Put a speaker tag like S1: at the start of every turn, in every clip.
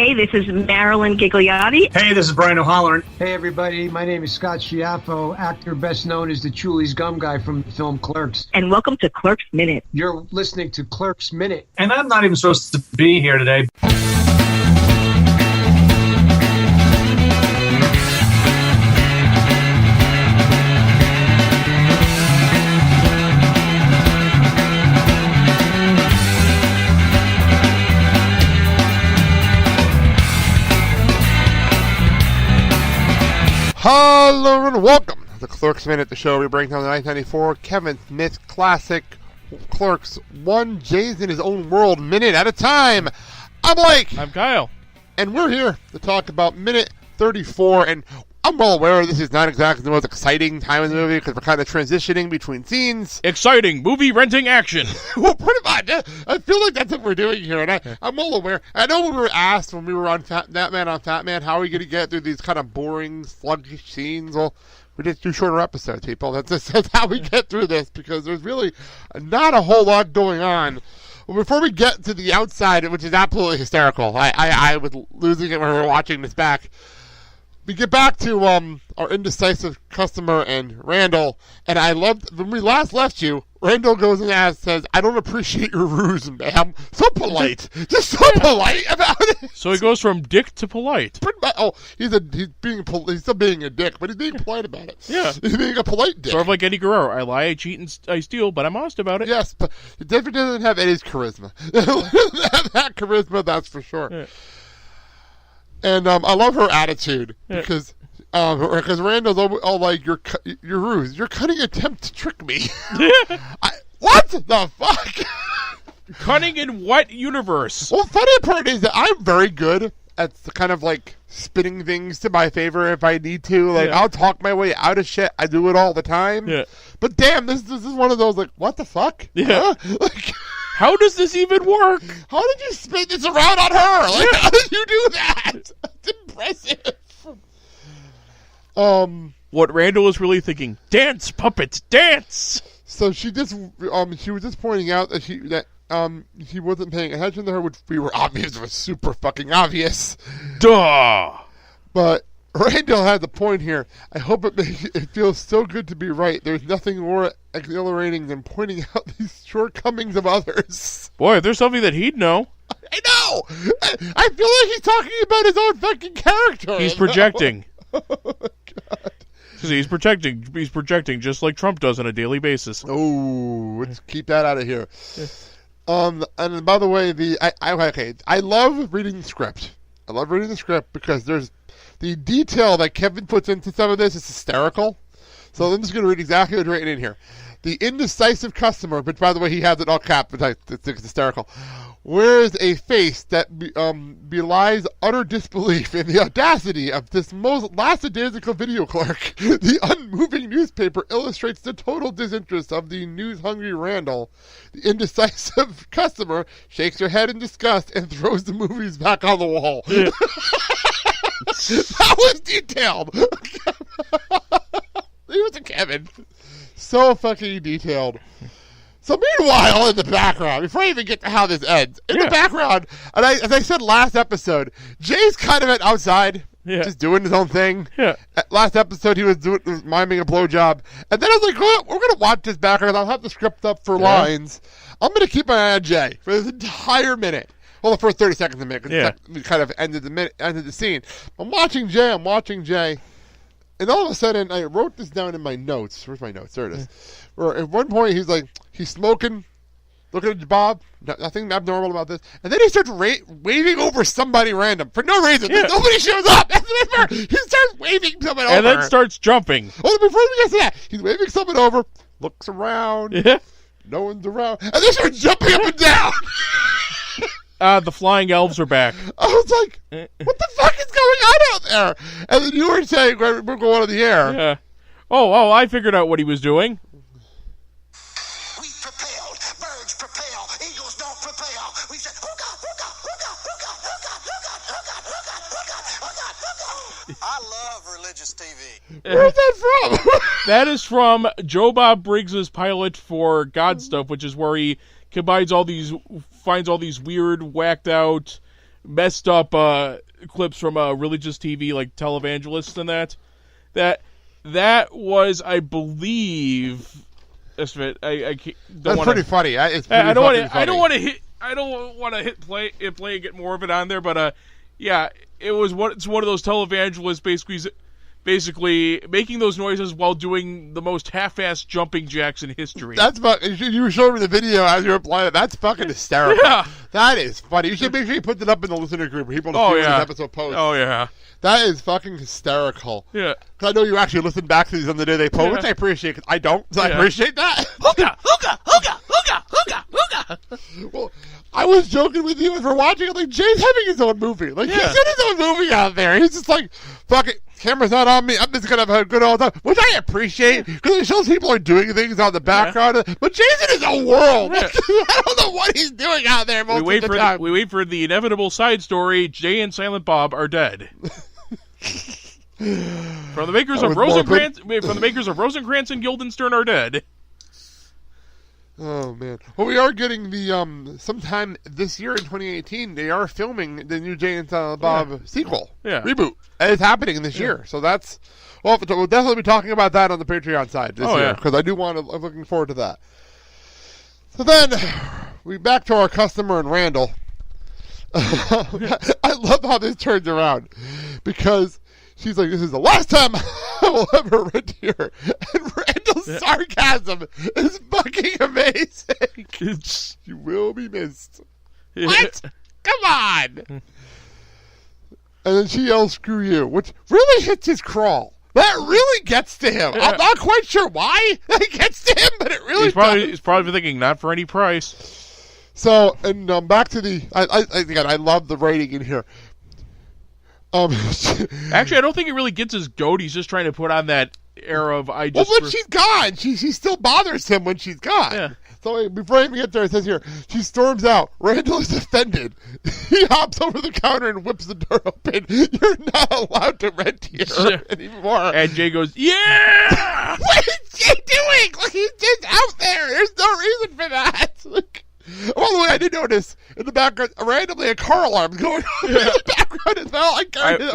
S1: Hey, this is Marilyn Gigliotti.
S2: Hey, this is Brian O'Halloran.
S3: Hey, everybody. My name is Scott Schiaffo, actor best known as the Chulies Gum Guy from the film Clerks.
S1: And welcome to Clerks Minute.
S3: You're listening to Clerks Minute.
S2: And I'm not even supposed to be here today.
S4: Hello and welcome to Clerks Minute, the show where we break down the 1994 Kevin Smith classic Clerks, one Jay's in his own world minute at a time. I'm Blake.
S5: I'm Kyle.
S4: And we're here to talk about minute 34. And I'm well aware this is not exactly the most exciting time in the movie because we're kind of transitioning between scenes.
S5: Exciting movie renting action.
S4: Well, pretty much. I feel like that's what we're doing here. And I'm well aware. I know when we were asked when we were on Fat Man, how are we going to get through these kind of boring, sluggish scenes? Well, we just do shorter episodes, people. That's how we get through this because there's really not a whole lot going on. Well, before we get to the outside, which is absolutely hysterical, I was losing it when we were watching this back. We get back to our indecisive customer and Randal, and I loved when we last left you. Randal goes and says, "I don't appreciate your ruse, ma'am." So polite, just so polite about it.
S5: So he goes from dick to polite.
S4: Oh, he's still being a dick, but he's being polite about it.
S5: Yeah,
S4: he's being a polite dick.
S5: Sort of like Eddie Guerrero. I lie, I cheat, and I steal, but I'm honest about it.
S4: Yes, but it definitely doesn't have Eddie's charisma. that charisma, that's for sure. Yeah. And I love her attitude because Randall's all like, "Your ruse, your cunning attempt to trick me." What the fuck?
S5: Cunning in what universe?
S4: Well, funny part is that I'm very good at the kind of like spinning things to my favor if I need to. Like I'll talk my way out of shit. I do it all the time. Yeah. But damn, this is one of those like, what the fuck?
S5: Yeah.
S4: Huh? Like.
S5: How does this even work?
S4: How did you spin this around on her? Like, how did you do that? It's impressive.
S5: What Randal is really thinking, dance, puppets, dance!
S4: So she was just pointing out that he wasn't paying attention to her, which we were obvious was super fucking obvious.
S5: Duh!
S4: But Randal has a point here. I hope it feels so good to be right. There's nothing more exhilarating than pointing out these shortcomings of others.
S5: Boy, if there's something that he'd know.
S4: I know! I feel like he's talking about his own fucking character.
S5: He's projecting.
S4: Oh, God.
S5: He's projecting just like Trump does on a daily basis.
S4: Oh, let's keep that out of here. And by the way, I love reading the script. I love reading the script because there's the detail that Kevin puts into some of this is hysterical. So I'm just going to read exactly what's written in here. The indecisive customer, which by the way he has it all capped, but it's hysterical, wears a face that belies utter disbelief in the audacity of this most lackadaisical video clerk. The unmoving newspaper illustrates the total disinterest of the news-hungry Randal. The indecisive customer shakes her head in disgust and throws the movies back on the wall. Yeah. That was detailed. He was a Kevin. So fucking detailed. So meanwhile, in the background, before I even get to how this ends, in the background, and as I said last episode, Jay's kind of outside, just doing his own thing. Yeah. Last episode, he was miming a blowjob. And then I was like, well, we're going to watch this background. I'll have the script up for lines. I'm going to keep my eye on Jay for this entire minute. Well, the first 30 seconds of the minute, because we kind of ended the scene. I'm watching Jay. And all of a sudden, I wrote this down in my notes. Where's my notes? There it is. Where at one point, he's smoking, looking at Bob. Nothing abnormal about this. And then he starts waving over somebody random for no reason. Yeah. Nobody shows up. He starts waving someone over.
S5: And then starts jumping.
S4: Well, before we get to that, he's waving someone over, looks around. Yeah. No one's around. And then starts jumping up and down.
S5: The flying elves are back.
S4: I was like, what the fuck is going on out there? And then you were saying, we're going on the air.
S5: Yeah. Oh, I figured out what he was doing.
S6: We propelled. Birds propel. Eagles don't propel. We said, I love religious TV.
S4: Where's that from?
S5: That is from Joe Bob Briggs's pilot for God Stuff, which is where he finds all these weird, whacked out messed up clips from religious TV, like televangelists and that was, I believe, that's it.
S4: That's pretty funny. It's pretty
S5: I don't want to.
S4: funny.
S5: I don't want to hit play and get more of it on there, but yeah, it's one of those televangelists basically making those noises while doing the most half-assed jumping jacks in history.
S4: You were showing me the video as you were playing it. That's fucking hysterical.
S5: Yeah.
S4: That is funny. You should make sure you put that up in the listener group for people to see when this episode posts.
S5: Oh, yeah.
S4: That is fucking hysterical.
S5: Yeah.
S4: Because I know you actually listen back to these on the day they post, which I appreciate, because I don't, so I appreciate that.
S5: Hooga, hooga, hooga, hooga, hooga, hooga.
S4: Well, I was joking with you as we're watching it, like, Jay's having his own movie. Like, he's in his own movie out there. He's just like, fuck it, camera's not on me, I'm just gonna have a good old time. Which I appreciate, because it shows people are doing things on the background. But Jay's in his own world.
S5: Yeah.
S4: I don't know what he's doing out there most of the time.
S5: We wait for the inevitable side story, Jay and Silent Bob are dead. From the makers of Rosencrantz and Guildenstern are dead.
S4: Oh man! Well, we are getting the sometime this year in 2018. They are filming the new Jay and Silent Bob sequel, reboot. And it's happening this year, so that's we'll definitely be talking about that on the Patreon side this year because I do want to. I'm looking forward to that. So then we back to our customer in Randall. I love how this turns around because she's like, "This is the last time I will ever rent here," and Randall's sarcasm is fucking amazing. You will be missed. What? Come on! And then she yells, "Screw you," which really hits his crawl. That really gets to him. I'm not quite sure why it gets to him, but it really
S5: he's probably thinking, not for any price.
S4: So, and back to the... I love the rating in here.
S5: Actually, I don't think he really gets his goat. He's just trying to put on that air of,
S4: Well, when she's gone, she still bothers him when she's gone. Yeah. So before I even get there, it says here, she storms out. Randall is offended. He hops over the counter and whips the door open. You're not allowed to rent here anymore.
S5: And Jay goes, yeah!
S4: What is Jay doing? Like, he's just out there. There's no reason for that. Like, by the way, I did notice in the background, randomly a car alarm going on in the background as well.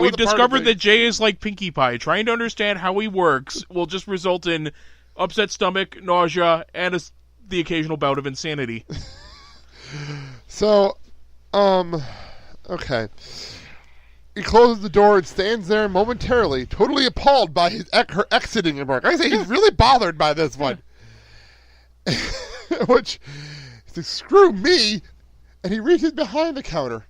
S5: We've discovered that Jay is like Pinkie Pie. Trying to understand how he works will just result in upset stomach, nausea, and the occasional bout of insanity.
S4: So, okay. He closes the door and stands there momentarily, totally appalled by her exiting remark. I say he's really bothered by this one. Which... Screw me, and he reaches behind the counter,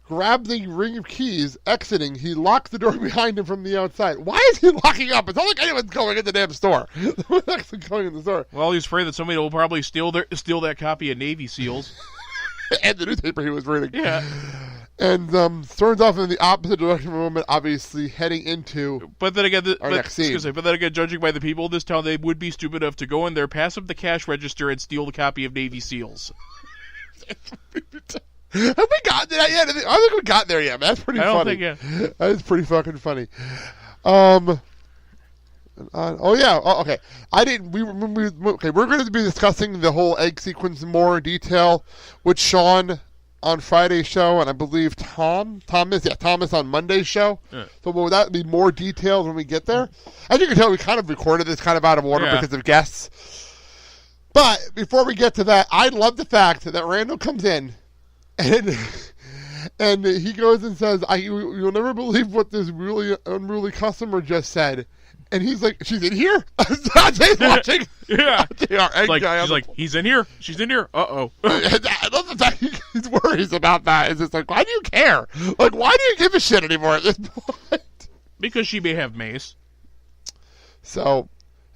S4: grabs the ring of keys, exiting. He locks the door behind him from the outside. Why is he locking up? It's not like anyone's going in the damn store. No one's actually going in the store.
S5: Well, he's afraid that somebody will probably steal that copy of Navy SEALs.
S4: And the newspaper he was reading.
S5: Yeah.
S4: And turns off in the opposite direction for a moment, obviously heading into
S5: but then again,
S4: next scene.
S5: But then again, judging by the people of this town, they would be stupid enough to go in there, pass up the cash register, and steal the copy of Navy SEALs.
S4: Have we gotten there yet? I don't think we got there yet, man. That's pretty funny. That is pretty fucking funny. Okay. We're going to be discussing the whole egg sequence in more detail with Sean on Friday's show, and I believe Thomas on Monday's show. Yeah. So will that be more detailed when we get there? As you can tell, we kind of recorded this kind of out of order because of guests. But before we get to that, I love the fact that Randall comes in and he goes and says, "You'll never believe what this really unruly customer just said." And he's like, "She's in here?" Jay's watching.
S5: Yeah. She's like, "He's in here. She's in here. Uh-oh."
S4: I love the fact he's worries about that. It's just like, why do you care? Like, why do you give a shit anymore at this point?
S5: Because she may have mace.
S4: So,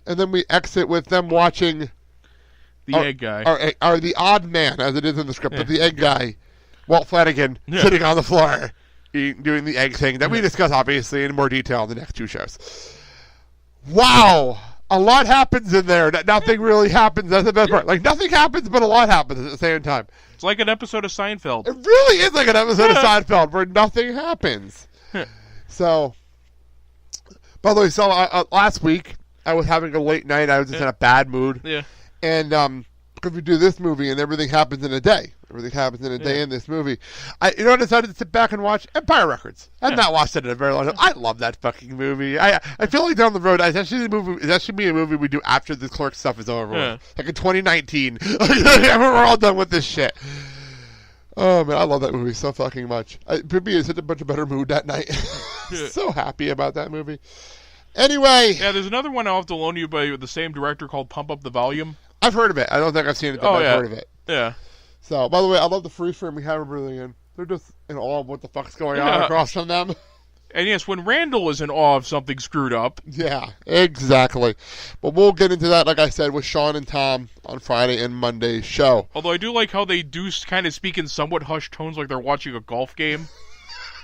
S4: and then we exit with them watching
S5: the egg guy.
S4: Or the odd man, as it is in the script, but the egg guy, Walt Flanagan, sitting on the floor, doing the egg thing that we discuss, obviously, in more detail in the next two shows. Wow! A lot happens in there. Nothing really happens. That's the best part. Like, nothing happens, but a lot happens at the same time.
S5: It's like an episode of Seinfeld.
S4: It really is like an episode of Seinfeld where nothing happens. So, by the way, last week, I was having a late night. I was just in a bad mood.
S5: Yeah.
S4: And because we do this movie and everything happens in a day. Everything happens in a day in this movie. I decided to sit back and watch Empire Records. I've not watched it in a very long time. I love that fucking movie. I feel like down the road, it's actually be a movie we do after the Clerks stuff is over.
S5: Yeah.
S4: Like in 2019. We're all done with this shit. Oh, man, I love that movie so fucking much. It put me in such a much better mood that night. So happy about that movie. Anyway.
S5: Yeah, there's another one I'll have to loan you by the same director called Pump Up the Volume.
S4: I've heard of it. I don't think I've seen it, but I've heard of it.
S5: Yeah.
S4: So, by the way, I love the freeze frame we have everything in. They're just in awe of what the fuck's going on across from them.
S5: And yes, when Randal is in awe of something screwed up.
S4: Yeah, exactly. But we'll get into that, like I said, with Sean and Tom on Friday and Monday's show.
S5: Although I do like how they do kind of speak in somewhat hushed tones like they're watching a golf game.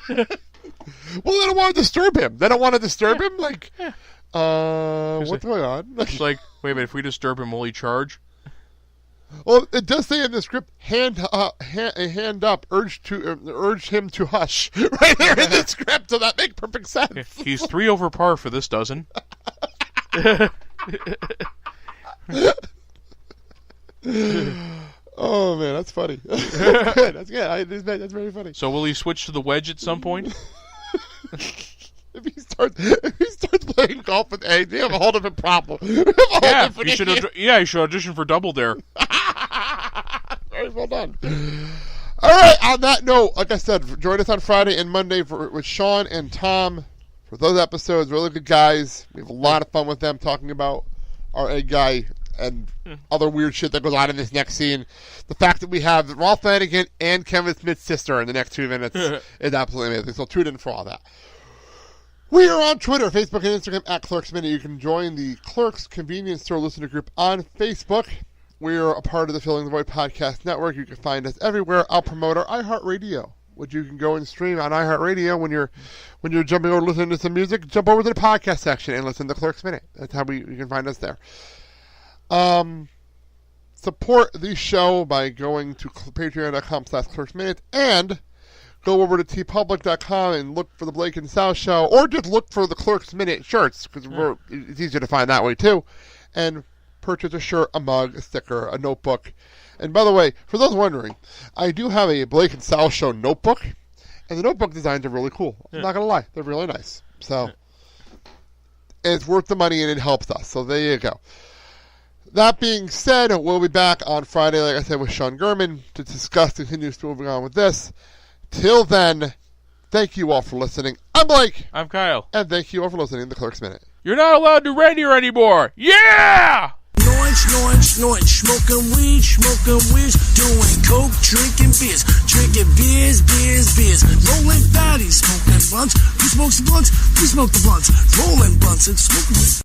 S4: Well, they don't want to disturb him. They don't want to disturb him? Like, what's going on?
S5: It's like, wait a minute, if we disturb him, will he charge?
S4: Well, it does say in the script, hand up, urge him to hush. Right there in the script, so that makes perfect sense.
S5: He's 3 over par for this dozen.
S4: Oh, man, that's funny. Good. That's good. That's very funny.
S5: So will he switch to the wedge at some point?
S4: If he starts playing golf with A, they have a whole different problem.
S5: Yeah, he should audition for Double Dare.
S4: Very well done. All right, on that note, like I said, join us on Friday and Monday with Sean and Tom for those episodes. Really good guys. We have a lot of fun with them talking about our egg guy and other weird shit that goes on in this next scene. The fact that we have Rolf Flanagan and Kevin Smith's sister in the next 2 minutes is absolutely amazing. So tune in for all that. We are on Twitter, Facebook, and Instagram at Clerks Minute. You can join the Clerks Convenience Store Listener Group on Facebook. We are a part of the Filling the Void Podcast Network. You can find us everywhere. I'll promote our iHeartRadio, which you can go and stream on iHeartRadio when you're jumping over listening to some music. Jump over to the podcast section and listen to Clerks Minute. That's how you can find us there. Support the show by going to patreon.com/clerksminute and go over to tpublic.com and look for the Blake and Sal Show, or just look for the Clerks Minute shirts, because it's easier to find that way too, and purchase a shirt, a mug, a sticker, a notebook. And by the way, for those wondering, I do have a Blake and Sal Show notebook, and the notebook designs are really cool. I'm not going to lie. They're really nice. So it's worth the money, and it helps us. So there you go. That being said, we'll be back on Friday, like I said, with Sean Gurman to discuss the continuous moving on with this. Till then, thank you all for listening. I'm Blake.
S5: I'm Kyle.
S4: And thank you all for listening to the Clerks Minute.
S5: You're not allowed to rent here anymore. Yeah!
S6: Snorting, smoking weed, doing coke, drinking beers, rolling fatties, smoking blunts. Who smokes the blunts? We smoke the blunts, rolling blunts and smoking.